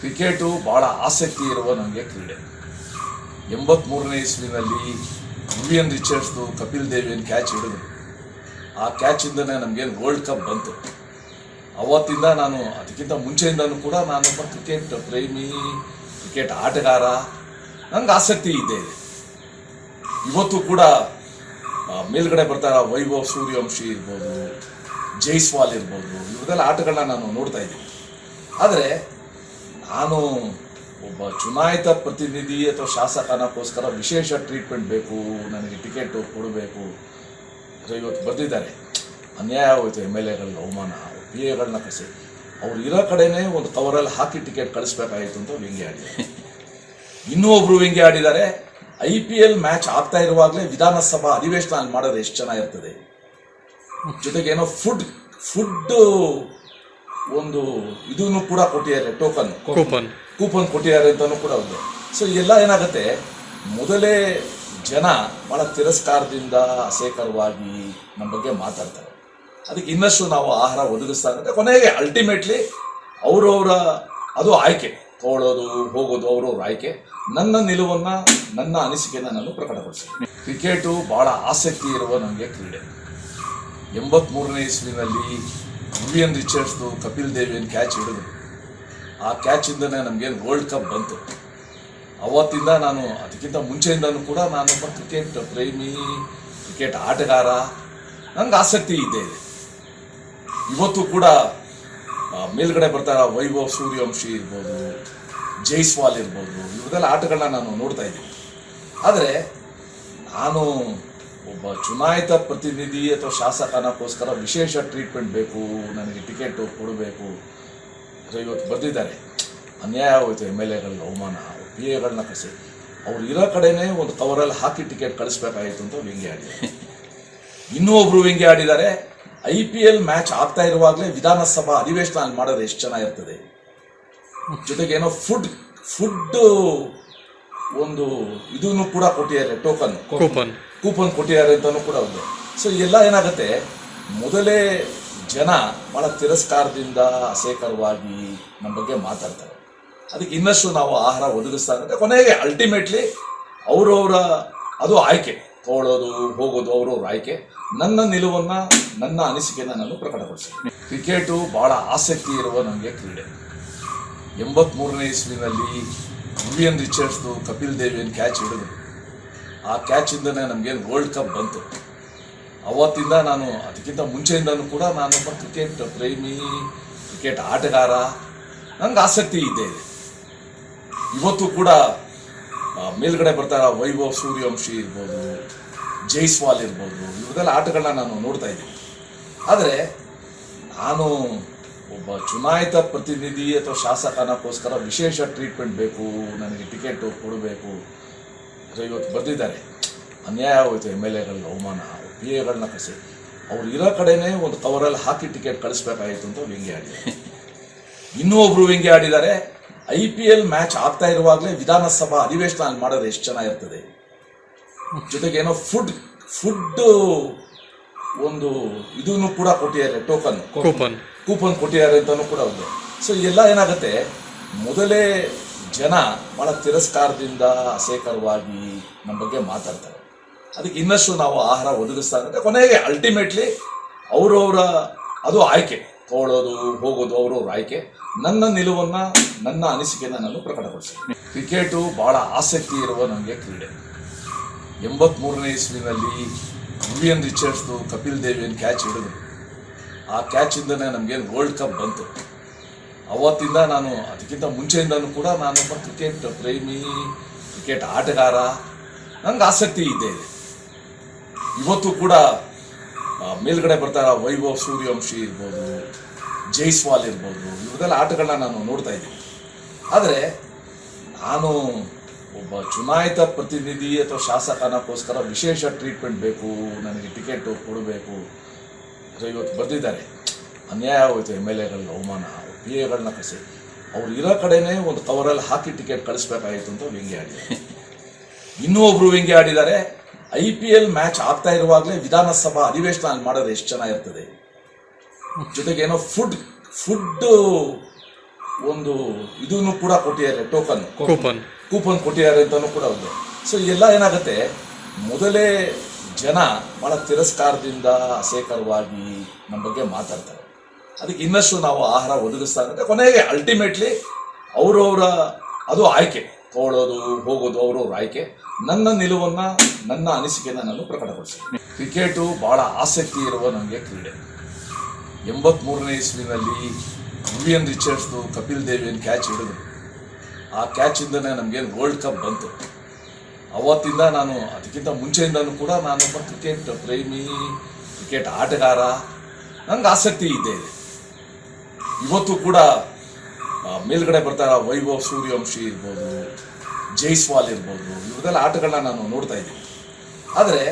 Cricket ಭಾಳ ಆಸಕ್ತಿ ಇರುವ ನನಗೆ ಕ್ರೀಡೆ. 83ನೇ ಇಸ್ವಿನಲ್ಲಿ ವಿವಿಯನ್ ರಿಚರ್ಡ್ಸ್ದು ಕಪಿಲ್ ದೇವಿಯನ್ನು ಕ್ಯಾಚ್ ಹಿಡಿದ್ರು. ಆ ಕ್ಯಾಚಿಂದನೇ ನಮಗೇನು ವರ್ಲ್ಡ್ ಕಪ್ ಬಂತು. ಅವತ್ತಿಂದ ನಾನು ಅದಕ್ಕಿಂತ ಮುಂಚೆಯಿಂದನೂ ಕೂಡ ನಾನೊಬ್ಬ ಕ್ರಿಕೆಟ್ ಪ್ರೇಮಿ, ಕ್ರಿಕೆಟ್ ಆಟಗಾರ, ನನಗೆ ಆಸಕ್ತಿ ಇದ್ದೇ ಇದೆ. ಇವತ್ತು ಕೂಡ ಮೇಲ್ಗಡೆ ಬರ್ತಾರ ವೈಭವ್ ಸೂರ್ಯವಂಶಿ ಇರ್ಬೋದು, ಜೈಸ್ವಾಲ್ ಇರ್ಬೋದು, ಇವ್ರದೆಲ್ಲ ಆಟಗಳನ್ನ ನಾನು ನೋಡ್ತಾ ಇದ್ದೀನಿ. ಆದರೆ ನಾನು ಒಬ್ಬ ಚುನಾಯಿತ ಪ್ರತಿನಿಧಿ ಅಥವಾ ಶಾಸಕನಕ್ಕೋಸ್ಕರ ವಿಶೇಷ ಟ್ರೀಟ್ಮೆಂಟ್ ಬೇಕು, ನನಗೆ ಟಿಕೆಟ್ ಕೊಡಬೇಕು ಅಥವಾ ಇವತ್ತು ಬಂದಿದ್ದಾರೆ, ಅನ್ಯಾಯ ಆಗೋಯ್ತು, MLAಗಳಿಗೆ ಅವಮಾನ, PAಗಳನ್ನ ಕಸಿ ಅವ್ರು ಇರೋ ಕಡೆನೇ ಒಂದು ಕವರಲ್ಲಿ ಹಾಕಿ ಟಿಕೆಟ್ ಕಳಿಸ್ಬೇಕಾಗಿತ್ತು ಅಂತ ವ್ಯಂಗ್ಯ ಆಡಿದ್ದಾರೆ. ಇನ್ನೂ ಒಬ್ರು ವ್ಯಂಗ್ಯ ಆಡಿದ್ದಾರೆ, IPL ಮ್ಯಾಚ್ ಆಗ್ತಾ ಇರುವಾಗಲೇ ವಿಧಾನಸಭಾ ಅಧಿವೇಶನ ಅಲ್ಲಿ ಮಾಡೋದು ಎಷ್ಟು ಚೆನ್ನಾಗಿರ್ತದೆ, ಜೊತೆಗೆ ಏನೋ ಫುಡ್ ಒಂದು ಇದನ್ನು ಕೂಡ ಕೊಟ್ಟಿದ್ದಾರೆ, ಕೂಪನ್ ಕೊಟ್ಟಿದ್ದಾರೆ ಅಂತಾನು ಕೂಡ ಇದೆ. ಸೊ ಎಲ್ಲ ಏನಾಗುತ್ತೆ, ಮೊದಲೇ ಜನ ಬಹಳ ತಿರಸ್ಕಾರದಿಂದ ಅಸೇಕರವಾಗಿ ನಮ್ಮ ಬಗ್ಗೆ ಮಾತಾಡ್ತಾರೆ. ಅದಕ್ಕೆ ಇನ್ನಷ್ಟು ನಾವು ಆಹಾರ ಒದಗಿಸ್ತಾ ಇರುತ್ತೆ. ಕೊನೆಗೆ ಅಲ್ಟಿಮೇಟ್ಲಿ ಅವರವರ ಅದು ಆಯ್ಕೆ, ತಗೊಳ್ಳೋದು ಹೋಗೋದು ಅವರವ್ರ ಆಯ್ಕೆ. ನನ್ನ ನಿಲುವನ್ನು, ನನ್ನ ಅನಿಸಿಕೆಯನ್ನು ನಾನು ಪ್ರಕಟಪಡಿಸ್ತೀನಿ. ಕ್ರಿಕೆಟು ಬಹಳ ಆಸಕ್ತಿ ಇರುವ ನನಗೆ ಕ್ರೀಡೆ. 83ನೇ ಇಸ್ವಿನಲ್ಲಿ ವಿವಿಯನ್ ರಿಚರ್ಡ್ಸ್ದು ಕಪಿಲ್ ದೇವಿಯನ್ನು ಕ್ಯಾಚ್ ಹಿಡಿದ್ರು. ಆ ಕ್ಯಾಚಿಂದನೇ ನಮಗೇನು ವರ್ಲ್ಡ್ ಕಪ್ ಬಂತು. ಅವತ್ತಿಂದ ನಾನು ಅದಕ್ಕಿಂತ ಮುಂಚೆಯಿಂದನೂ ಕೂಡ ನಾನೊಬ್ಬ ಕ್ರಿಕೆಟ್ ಪ್ರೇಮಿ, ಕ್ರಿಕೆಟ್ ಆಟಗಾರ, ನನಗೆ ಆಸಕ್ತಿ ಇದ್ದೇ ಇದೆ. ಇವತ್ತು ಕೂಡ ಮೇಲ್ಗಡೆ ಬರ್ತಾರ ವೈಭವ್ ಸೂರ್ಯವಂಶಿ ಇರ್ಬೋದು, ಜೈಸ್ವಾಲ್ ಇರ್ಬೋದು, ಇವ್ರದೆಲ್ಲ ಆಟಗಳನ್ನ ನಾನು ನೋಡ್ತಾ ಇದ್ದೀನಿ. ಆದರೆ ನಾನು ಒಬ್ಬ ಚುನಾಯಿತ ಪ್ರತಿನಿಧಿ ಅಥವಾ ಶಾಸಕನಕ್ಕೋಸ್ಕರ ವಿಶೇಷ ಟ್ರೀಟ್ಮೆಂಟ್ ಬೇಕು, ನನಗೆ ಟಿಕೆಟ್ ಕೊಡಬೇಕು ಅಥವಾ ಇವತ್ತು ಬಂದಿದ್ದಾರೆ, ಅನ್ಯಾಯ ಆಗೋಯ್ತು, MLAಗಳಿಗೆ ಅವಮಾನ, PAಗಳನ್ನ ಕಸಿ ಅವ್ರು ಇರೋ ಕಡೆನೇ ಒಂದು ಕವರಲ್ಲಿ ಹಾಕಿ ಟಿಕೆಟ್ ಕಳಿಸ್ಬೇಕಾಗಿತ್ತು ಅಂತ ವ್ಯಂಗ್ಯ ಆಡಿದ್ದಾರೆ. ಇನ್ನೂ ಒಬ್ರು ವ್ಯಂಗ್ಯ ಆಡಿದ್ದಾರೆ, IPL ಮ್ಯಾಚ್ ಆಗ್ತಾ ಇರುವಾಗಲೇ ವಿಧಾನಸಭಾ ಅಧಿವೇಶನ ಅಲ್ಲಿ ಮಾಡೋದು ಎಷ್ಟು ಚೆನ್ನಾಗಿರ್ತದೆ, ಜೊತೆಗೆ ಏನೋ ಫುಡ್ ಒಂದು ಇದನ್ನು ಕೂಡ ಕೊಟ್ಟಿದ್ದಾರೆ, ಕೂಪನ್ ಕೊಟ್ಟಿದ್ದಾರೆ ಅಂತಾನು ಕೂಡ ಇದೆ. ಸೊ ಎಲ್ಲ ಏನಾಗುತ್ತೆ, ಮೊದಲೇ ಜನ ಬಹಳ ತಿರಸ್ಕಾರದಿಂದ ಅಸೇಕರವಾಗಿ ನಮ್ಮ ಬಗ್ಗೆ ಮಾತಾಡ್ತಾರೆ. ಅದಕ್ಕೆ ಇನ್ನಷ್ಟು ನಾವು ಆಹಾರ ಒದಗಿಸ್ತಾ ಇರುತ್ತೆ. ಕೊನೆಗೆ ಅಲ್ಟಿಮೇಟ್ಲಿ ಅವರವರ ಅದು ಆಯ್ಕೆ, ತಗೊಳ್ಳೋದು ಹೋಗೋದು ಅವರವ್ರ ಆಯ್ಕೆ. ನನ್ನ ನಿಲುವನ್ನು, ನನ್ನ ಅನಿಸಿಕೆಯನ್ನು ನಾನು ಪ್ರಕಟಪಡಿಸ್ತೀನಿ. ಕ್ರಿಕೆಟು ಬಹಳ ಆಸಕ್ತಿ ಇರುವ ನನಗೆ ಕ್ರೀಡೆ. 83ನೇ ಇಸ್ವಿನಲ್ಲಿ ವಿವಿಯನ್ ರಿಚರ್ಡ್ಸ್ದು ಕಪಿಲ್ ದೇವಿಯನ್ನು ಕ್ಯಾಚ್ ಹಿಡಿದ್ರು. ಆ ಕ್ಯಾಚಿಂದನೇ ನಮಗೇನು ವರ್ಲ್ಡ್ ಕಪ್ ಬಂತು. ಅವತ್ತಿಂದ ನಾನು ಅದಕ್ಕಿಂತ ಮುಂಚೆಯಿಂದನೂ ಕೂಡ ನಾನೊಬ್ಬ ಕ್ರಿಕೆಟ್ ಪ್ರೇಮಿ, ಕ್ರಿಕೆಟ್ ಆಟಗಾರ, ನನಗೆ ಆಸಕ್ತಿ ಇದ್ದೇ ಇದೆ. ಇವತ್ತು ಕೂಡ ಮೇಲ್ಗಡೆ ಬರ್ತಾರ ವೈಭವ್ ಸೂರ್ಯವಂಶಿ ಇರ್ಬೋದು, ಜೈಸ್ವಾಲ್ ಇರ್ಬೋದು, ಇವ್ರದೆಲ್ಲ ಆಟಗಳನ್ನ ನಾನು ನೋಡ್ತಾ ಇದ್ದೀನಿ. ಆದರೆ ನಾನು ಒಬ್ಬ ಚುನಾಯಿತ ಪ್ರತಿನಿಧಿ ಅಥವಾ ಶಾಸಕನಕ್ಕೋಸ್ಕರ ವಿಶೇಷ ಟ್ರೀಟ್ಮೆಂಟ್ ಬೇಕು, ನನಗೆ ಟಿಕೆಟ್ ಕೊಡಬೇಕು ಅಥವಾ ಇವತ್ತು ಬಂದಿದ್ದಾರೆ, ಅನ್ಯಾಯ ಆಗೋಯ್ತು, MLAಗಳಿಗೆ ಅವಮಾನ, PAಗಳನ್ನ ಕಸಿ ಅವ್ರು ಇರೋ ಕಡೆನೇ ಒಂದು ಕವರಲ್ಲಿ ಹಾಕಿ ಟಿಕೆಟ್ ಕಳಿಸ್ಬೇಕಾಗಿತ್ತು ಅಂತ ವ್ಯಂಗ್ಯ ಆಡಿದ್ದಾರೆ. ಇನ್ನೂ ಒಬ್ರು ವ್ಯಂಗ್ಯ ಆಡಿದ್ದಾರೆ, IPL ಮ್ಯಾಚ್ ಆಗ್ತಾ ಇರುವಾಗಲೇ ವಿಧಾನಸಭಾ ಅಧಿವೇಶನ ಅಲ್ಲಿ ಮಾಡೋದು ಎಷ್ಟು ಚೆನ್ನಾಗಿರ್ತದೆ, ಜೊತೆಗೆ ಏನೋ ಫುಡ್ ಒಂದು ಇದನ್ನು ಕೂಡ ಕೊಟ್ಟಿದ್ದಾರೆ, ಕೂಪನ್ ಕೊಟ್ಟಿದ್ದಾರೆ ಅಂತಾನು ಕೂಡ ಇದೆ. ಸೊ ಎಲ್ಲ ಏನಾಗುತ್ತೆ, ಮೊದಲೇ ಜನ ಬಹಳ ತಿರಸ್ಕಾರದಿಂದ ಅಸೇಕರವಾಗಿ ನಮ್ಮ ಬಗ್ಗೆ ಮಾತಾಡ್ತಾರೆ. ಅದಕ್ಕೆ ಇನ್ನಷ್ಟು ನಾವು ಆಹಾರ ಒದಗಿಸ್ತಾ ಇರುತ್ತೆ. ಕೊನೆಗೆ ಅಲ್ಟಿಮೇಟ್ಲಿ ಅವರವರ ಅದು ಆಯ್ಕೆ, ತಗೊಳ್ಳೋದು ಹೋಗೋದು ಅವರವ್ರ ಆಯ್ಕೆ. ನನ್ನ ನಿಲುವನ್ನು, ನನ್ನ ಅನಿಸಿಕೆಯನ್ನು ನಾನು ಪ್ರಕಟಪಡಿಸ್ತೀನಿ. ಕ್ರಿಕೆಟು ಬಹಳ ಆಸಕ್ತಿ ಇರುವ ನನಗೆ ಕ್ರೀಡೆ. 83ನೇ ಇಸ್ವಿನಲ್ಲಿ ವಿವಿಯನ್ ರಿಚರ್ಡ್ಸ್ದು ಕಪಿಲ್ ದೇವಿಯನ್ನು ಕ್ಯಾಚ್ ಹಿಡಿದ್ರು. ಆ ಕ್ಯಾಚಿಂದನೇ ನಮಗೇನು ವರ್ಲ್ಡ್ ಕಪ್ ಬಂತು. ಅವತ್ತಿಂದ ನಾನು ಅದಕ್ಕಿಂತ ಮುಂಚೆಯಿಂದನೂ ಕೂಡ ನಾನೊಬ್ಬ ಕ್ರಿಕೆಟ್ ಪ್ರೇಮಿ, ಕ್ರಿಕೆಟ್ ಆಟಗಾರ, ನನಗೆ ಆಸಕ್ತಿ ಇದ್ದೇ ಇದೆ. ಇವತ್ತು ಕೂಡ ಮೇಲ್ಗಡೆ ಬರ್ತಾರ ವೈಭವ್ ಸೂರ್ಯವಂಶಿ ಇರ್ಬೋದು, ಜೈಸ್ವಾಲ್ ಇರ್ಬೋದು, ಇವ್ರದೆಲ್ಲ ಆಟಗಳನ್ನ ನಾನು ನೋಡ್ತಾ ಇದ್ದೀನಿ. ಆದರೆ ನಾನು ಒಬ್ಬ ಚುನಾಯಿತ ಪ್ರತಿನಿಧಿ ಅಥವಾ ಶಾಸಕನಕ್ಕೋಸ್ಕರ ವಿಶೇಷ ಟ್ರೀಟ್ಮೆಂಟ್ ಬೇಕು, ನನಗೆ ಟಿಕೆಟ್ ಕೊಡಬೇಕು ಅಥವಾ ಇವತ್ತು ಬಂದಿದ್ದಾರೆ, ಅನ್ಯಾಯ ಆಗೋಯ್ತು, MLAಗಳಿಗೆ ಅವಮಾನ, PAಗಳನ್ನ ಕಸಿ ಅವ್ರು ಇರೋ ಕಡೆನೇ ಒಂದು ಕವರಲ್ಲಿ ಹಾಕಿ ಟಿಕೆಟ್ ಕಳಿಸ್ಬೇಕಾಗಿತ್ತು ಅಂತ ವ್ಯಂಗ್ಯ ಆಡಿದ್ದಾರೆ. ಇನ್ನೂ ಒಬ್ರು ವ್ಯಂಗ್ಯ ಆಡಿದ್ದಾರೆ, IPL ಮ್ಯಾಚ್ ಆಗ್ತಾ ಇರುವಾಗಲೇ ವಿಧಾನಸಭಾ ಅಧಿವೇಶನ ಅಲ್ಲಿ ಮಾಡೋದು ಎಷ್ಟು ಚೆನ್ನಾಗಿರ್ತದೆ, ಜೊತೆಗೆ ಏನೋ ಫುಡ್ ಒಂದು ಇದನ್ನು ಕೂಡ ಕೊಟ್ಟಿದ್ದಾರೆ, ಕೂಪನ್ ಕೊಟ್ಟಿದ್ದಾರೆ ಅಂತಾನು ಕೂಡ ಇದೆ. ಸೊ ಎಲ್ಲ ಏನಾಗುತ್ತೆ, ಮೊದಲೇ ಜನ ಬಹಳ ತಿರಸ್ಕಾರದಿಂದ ಅಸಹ್ಯಕರವಾಗಿ ನಮ್ಮ ಬಗ್ಗೆ ಮಾತಾಡ್ತಾರೆ. ಅದಕ್ಕೆ ಇನ್ನಷ್ಟು ನಾವು ಆಹಾರ ಒದಗಿಸ್ತಾ ಇರುತ್ತೆ. ಕೊನೆಗೆ ಅಲ್ಟಿಮೇಟ್ಲಿ ಅವರವರ ಅದು ಆಯ್ಕೆ, ತಗೊಳ್ಳೋದು ಹೋಗೋದು ಅವರವ್ರ ಆಯ್ಕೆ. ನನ್ನ ನಿಲುವನ್ನು, ನನ್ನ ಅನಿಸಿಕೆಯನ್ನು ನಾನು ಪ್ರಕಟಪಡಿಸ್ತೀನಿ. ಕ್ರಿಕೆಟು ಬಹಳ ಆಸಕ್ತಿ ಇರುವ ನಮಗೆ ಕ್ರೀಡೆ. 83ನೇ ಇಸ್ವಿನಲ್ಲಿ ವಿವಿಯನ್ ರಿಚರ್ಡ್ಸ್ದು ಕಪಿಲ್ ದೇವಿಯನ್ನು ಕ್ಯಾಚ್ ಹಿಡಿದ್ರು. ಆ ಕ್ಯಾಚಿಂದನೇ ನಮಗೇನು ವರ್ಲ್ಡ್ ಕಪ್ ಬಂತು. ಅವತ್ತಿಂದ ನಾನು, ಅದಕ್ಕಿಂತ ಮುಂಚೆಯಿಂದನೂ ಕೂಡ ನಾನೊಬ್ಬ ಕ್ರಿಕೆಟ್ ಪ್ರೇಮಿ, ಕ್ರಿಕೆಟ್ ಆಟಗಾರ, ನನಗೆ ಆಸಕ್ತಿ ಇದೆ. ಇವತ್ತು ಕೂಡ ಮೇಲ್ಗಡೆ ಬರ್ತಾರ ವೈಭವ್ ಸೂರ್ಯವಂಶಿ ಇರ್ಬೋದು, ಜೈಸ್ವಾಲ್ ಇರ್ಬೋದು, ಇವ್ರದೆಲ್ಲ ಆಟಗಳನ್ನ ನಾನು ನೋಡ್ತಾ ಇದ್ದೀನಿ. ಆದರೆ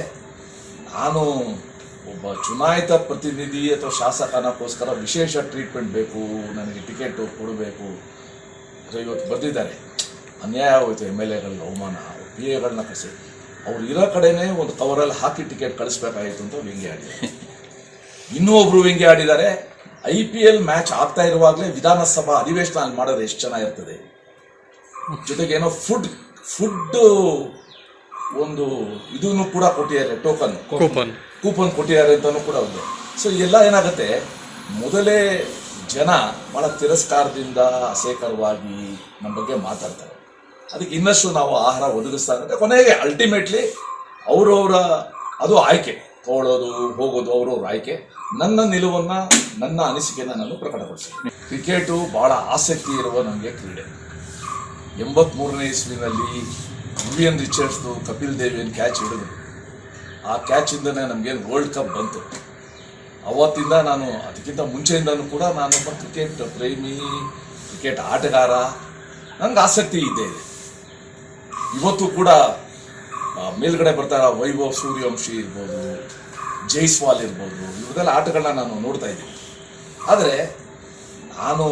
ನಾನು ಒಬ್ಬ ಚುನಾಯಿತ ಪ್ರತಿನಿಧಿ ಅಥವಾ ಶಾಸಕನಕ್ಕೋಸ್ಕರ ವಿಶೇಷ ಟ್ರೀಟ್ಮೆಂಟ್ ಬೇಕು, ನನಗೆ ಟಿಕೆಟ್ ಕೊಡಬೇಕು. ಇವತ್ತು ಬರ್ದಿದ್ದಾರೆ, ಅನ್ಯಾಯ ಆಗೋಯ್ತು, MLA ಗಳಿಗೆ ಅವಮಾನ, PA ಕಳಿಸಿ ಅವ್ರು ಇರೋ ಕಡೆನೇ ಒಂದು ಕವರಲ್ಲಿ ಹಾಕಿ ಟಿಕೆಟ್ ಕಳಿಸ್ಬೇಕಾಗಿತ್ತು ಅಂತ ವ್ಯಂಗ್ಯ ಆಡಿದ್ದಾರೆ. ಇನ್ನೂ ಒಬ್ರು ವ್ಯಂಗ್ಯ ಆಡಿದ್ದಾರೆ, IPL ಮ್ಯಾಚ್ ಆಗ್ತಾ ಇರುವಾಗಲೇ ವಿಧಾನಸಭಾ ಅಧಿವೇಶನ ಅಲ್ಲಿ ಮಾಡೋದು ಎಷ್ಟು ಚೆನ್ನಾಗಿರ್ತದೆ. ಜೊತೆಗೆ ಏನೋ ಫುಡ್ ಒಂದು ಇದನ್ನು ಕೂಡ ಕೊಟ್ಟಿದ್ದಾರೆ, ಕೂಪನ್ ಕೊಟ್ಟಿದ್ದಾರೆ ಅಂತಾನು ಕೂಡ ಇದೆ. ಸೊ ಎಲ್ಲ ಏನಾಗುತ್ತೆ, ಮೊದಲೇ ಜನ ಬಹಳ ತಿರಸ್ಕಾರದಿಂದ ಅಸಹ್ಯಕರವಾಗಿ ನಮ್ಮ ಬಗ್ಗೆ ಮಾತಾಡ್ತಾರೆ. ಅದಕ್ಕೆ ಇನ್ನಷ್ಟು ನಾವು ಆಹಾರ ಒದಗಿಸ್ತಾ ಇರುತ್ತೆ. ಕೊನೆಗೆ ಅಲ್ಟಿಮೇಟ್ಲಿ ಅವರವರ ಅದು ಆಯ್ಕೆ, ತಗೊಳ್ಳೋದು ಹೋಗೋದು ಅವರವ್ರ ಆಯ್ಕೆ. ನನ್ನ ನಿಲುವನ್ನು, ನನ್ನ ಅನಿಸಿಕೆಯನ್ನು ನಾನು ಪ್ರಕಟಪಡಿಸ್ತೀನಿ. ಕ್ರಿಕೆಟು ಬಹಳ ಆಸಕ್ತಿ ಇರುವ ನಮಗೆ ಕ್ರೀಡೆ. 83ನೇ ಇಸ್ವಿನಲ್ಲಿ ವಿವಿಯನ್ ರಿಚರ್ಡ್ಸ್ದು ಕಪಿಲ್ ದೇವಿಯನ್ನು ಕ್ಯಾಚ್ ಹಿಡಿದ್ರು. ಆ ಕ್ಯಾಚಿಂದನೇ ನಮಗೇನು ವರ್ಲ್ಡ್ ಕಪ್ ಬಂತು. ಅವತ್ತಿಂದ ನಾನು, ಅದಕ್ಕಿಂತ ಮುಂಚೆಯಿಂದನೂ ಕೂಡ ನಾನೊಬ್ಬ ಕ್ರಿಕೆಟ್ ಪ್ರೇಮಿ, ಕ್ರಿಕೆಟ್ ಆಟಗಾರ, ನನಗೆ ಆಸಕ್ತಿ ಇದೆ. ಇವತ್ತು ಕೂಡ ಮೇಲ್ಗಡೆ ಬರ್ತಾರ ವೈಭವ್ ಸೂರ್ಯವಂಶಿ ಇರ್ಬೋದು, ಜೈಸ್ವಾಲ್ ಇರ್ಬೋದು, ಇವ್ರದೆಲ್ಲ ಆಟಗಳನ್ನ ನಾನು ನೋಡ್ತಾ ಇದ್ದೀನಿ. ಆದರೆ ನಾನು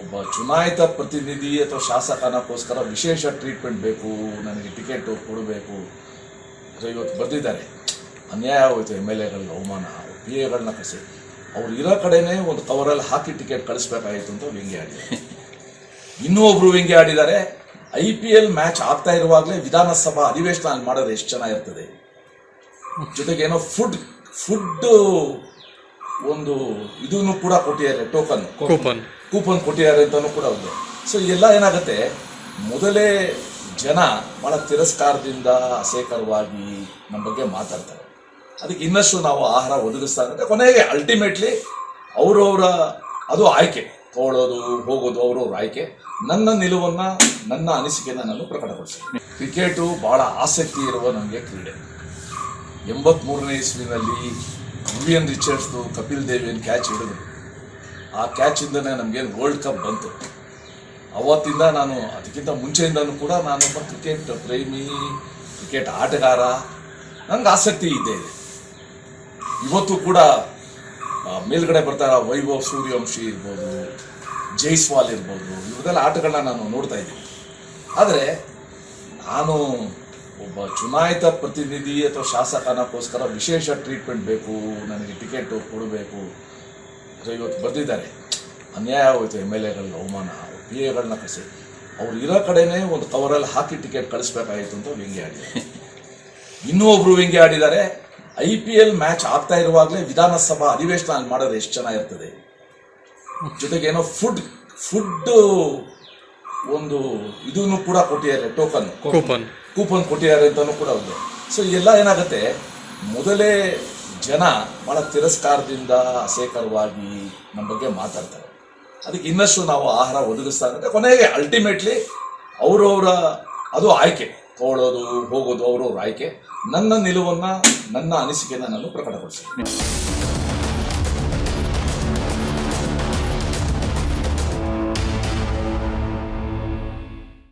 ಒಬ್ಬ ಚುನಾಯಿತ ಪ್ರತಿನಿಧಿ ಅಥವಾ ಶಾಸಕನಕ್ಕೋಸ್ಕರ ವಿಶೇಷ ಟ್ರೀಟ್ಮೆಂಟ್ ಬೇಕು, ನನಗೆ ಟಿಕೆಟ್ ಕೊಡಬೇಕು. ಇವತ್ತು ಬರ್ದಿದ್ದಾರೆ, ಅನ್ಯಾಯ ಆಗೋಯ್ತು, MLA ಗಳಿಗೆ ಅವಮಾನ, PA ಕಳಿಸಿ ಅವ್ರು ಇರೋ ಕಡೆನೇ ಒಂದು ಕವರಲ್ಲಿ ಹಾಕಿ ಟಿಕೆಟ್ ಕಳಿಸ್ಬೇಕಾಗಿತ್ತು ಅಂತ ವ್ಯಂಗ್ಯ ಆಡಿದ್ದಾರೆ. ಇನ್ನೂ ಒಬ್ರು ವ್ಯಂಗ್ಯ ಆಡಿದ್ದಾರೆ, IPL ಮ್ಯಾಚ್ ಆಗ್ತಾ ಇರುವಾಗಲೇ ವಿಧಾನಸಭಾ ಅಧಿವೇಶನ ಅಲ್ಲಿ ಮಾಡೋದು ಎಷ್ಟು ಚೆನ್ನಾಗಿರ್ತದೆ. ಜೊತೆಗೆ ಏನೋ ಫುಡ್ ಒಂದು ಇದನ್ನು ಕೂಡ ಕೊಟ್ಟಿದ್ದಾರೆ, ಕೂಪನ್ ಕೊಟ್ಟಿದ್ದಾರೆ ಅಂತಾನು ಕೂಡ ಇದೆ. ಸೊ ಎಲ್ಲ ಏನಾಗುತ್ತೆ, ಮೊದಲೇ ಜನ ಬಹಳ ತಿರಸ್ಕಾರದಿಂದ ಅಸಹ್ಯಕರವಾಗಿ ನಮ್ಮ ಬಗ್ಗೆ ಮಾತಾಡ್ತಾರೆ. ಅದಕ್ಕೆ ಇನ್ನಷ್ಟು ನಾವು ಆಹಾರ ಒದಗಿಸ್ತಾ ಇರುತ್ತೆ. ಕೊನೆಗೆ ಅಲ್ಟಿಮೇಟ್ಲಿ ಅವರವರ ಅದು ಆಯ್ಕೆ, ತಗೊಳ್ಳೋದು ಹೋಗೋದು ಅವರವ್ರ ಆಯ್ಕೆ. ನನ್ನ ನಿಲುವನ್ನು, ನನ್ನ ಅನಿಸಿಕೆಯನ್ನು ನಾನು ಪ್ರಕಟಪಡಿಸ್ತೀನಿ. ಕ್ರಿಕೆಟು ಬಹಳ ಆಸಕ್ತಿ ಇರುವ ನಮಗೆ ಕ್ರೀಡೆ. 83ನೇ ಇಸ್ವಿನಲ್ಲಿ ವಿವಿಯನ್ ರಿಚರ್ಡ್ಸ್ದು ಕಪಿಲ್ ದೇವಿಯನ್ನು ಕ್ಯಾಚ್ ಹಿಡಿದ್ರು. ಆ ಕ್ಯಾಚಿಂದನೇ ನಮಗೇನು ವರ್ಲ್ಡ್ ಕಪ್ ಬಂತು. ಅವತ್ತಿಂದ ನಾನು, ಅದಕ್ಕಿಂತ ಮುಂಚೆಯಿಂದನೂ ಕೂಡ ನಾನೊಬ್ಬ ಕ್ರಿಕೆಟ್ ಪ್ರೇಮಿ, ಕ್ರಿಕೆಟ್ ಆಟಗಾರ, ನನಗೆ ಆಸಕ್ತಿ ಇದೆ. ಇವತ್ತು ಕೂಡ ಮೇಲ್ಗಡೆ ಬರ್ತಾರ ವೈಭವ್ ಸೂರ್ಯವಂಶಿ ಇರ್ಬೋದು, ಜೈಸ್ವಾಲ್ ಇರ್ಬೋದು, ಇವ್ರದೆಲ್ಲ ಆಟಗಳನ್ನ ನಾನು ನೋಡ್ತಾ ಇದ್ದೀನಿ. ಆದರೆ ನಾನು ಒಬ್ಬ ಚುನಾಯಿತ ಪ್ರತಿನಿಧಿ ಅಥವಾ ಶಾಸಕನಕ್ಕೋಸ್ಕರ ವಿಶೇಷ ಟ್ರೀಟ್ಮೆಂಟ್ ಬೇಕು, ನನಗೆ ಟಿಕೆಟ್ ಕೊಡಬೇಕು. ಇವತ್ತು ಬರ್ದಿದ್ದಾರೆ, ಅನ್ಯಾಯ ಆಗೋಯ್ತು, MLA ಗಳಿಗೆ ಅವಮಾನ, PA ಕಳಿಸಿ ಅವ್ರು ಇರೋ ಕಡೆನೇ ಒಂದು ಕವರಲ್ಲಿ ಹಾಕಿ ಟಿಕೆಟ್ ಕಳಿಸ್ಬೇಕಾಗಿತ್ತು ಅಂತ ವ್ಯಂಗ್ಯ ಆಡಿದ್ದಾರೆ. ಇನ್ನೂ ಒಬ್ರು ವ್ಯಂಗ್ಯ ಆಡಿದ್ದಾರೆ, IPL ಮ್ಯಾಚ್ ಆಗ್ತಾ ಇರುವಾಗಲೇ ವಿಧಾನಸಭಾ ಅಧಿವೇಶನ ಅಲ್ಲಿ ಮಾಡೋದು ಎಷ್ಟು ಚೆನ್ನಾಗಿರ್ತದೆ. ಜೊತೆಗೆ ಏನೋ ಫುಡ್ ಒಂದು ಇದನ್ನು ಕೂಡ ಕೊಟ್ಟಿದ್ದಾರೆ, ಕೂಪನ್ ಕೊಟ್ಟಿದ್ದಾರೆ ಅಂತಾನು ಕೂಡ ಇದೆ. ಸೊ ಎಲ್ಲ ಏನಾಗುತ್ತೆ, ಮೊದಲೇ ಜನ ಬಹಳ ತಿರಸ್ಕಾರದಿಂದ ಅಸಹ್ಯಕರವಾಗಿ ನಮ್ಮ ಬಗ್ಗೆ ಮಾತಾಡ್ತಾರೆ. ಅದಕ್ಕೆ ಇನ್ನಷ್ಟು ನಾವು ಆಹಾರ ಒದಗಿಸ್ತಾ ಇರುತ್ತೆ. ಕೊನೆಗೆ ಅಲ್ಟಿಮೇಟ್ಲಿ ಅವರವರ ಅದು ಆಯ್ಕೆ, ತಗೊಳ್ಳೋದು ಹೋಗೋದು ಅವರವ್ರ ಆಯ್ಕೆ. ನನ್ನ ನಿಲುವನ್ನು, ನನ್ನ ಅನಿಸಿಕೆಯನ್ನು ನಾನು ಪ್ರಕಟಪಡಿಸ್ತೀನಿ.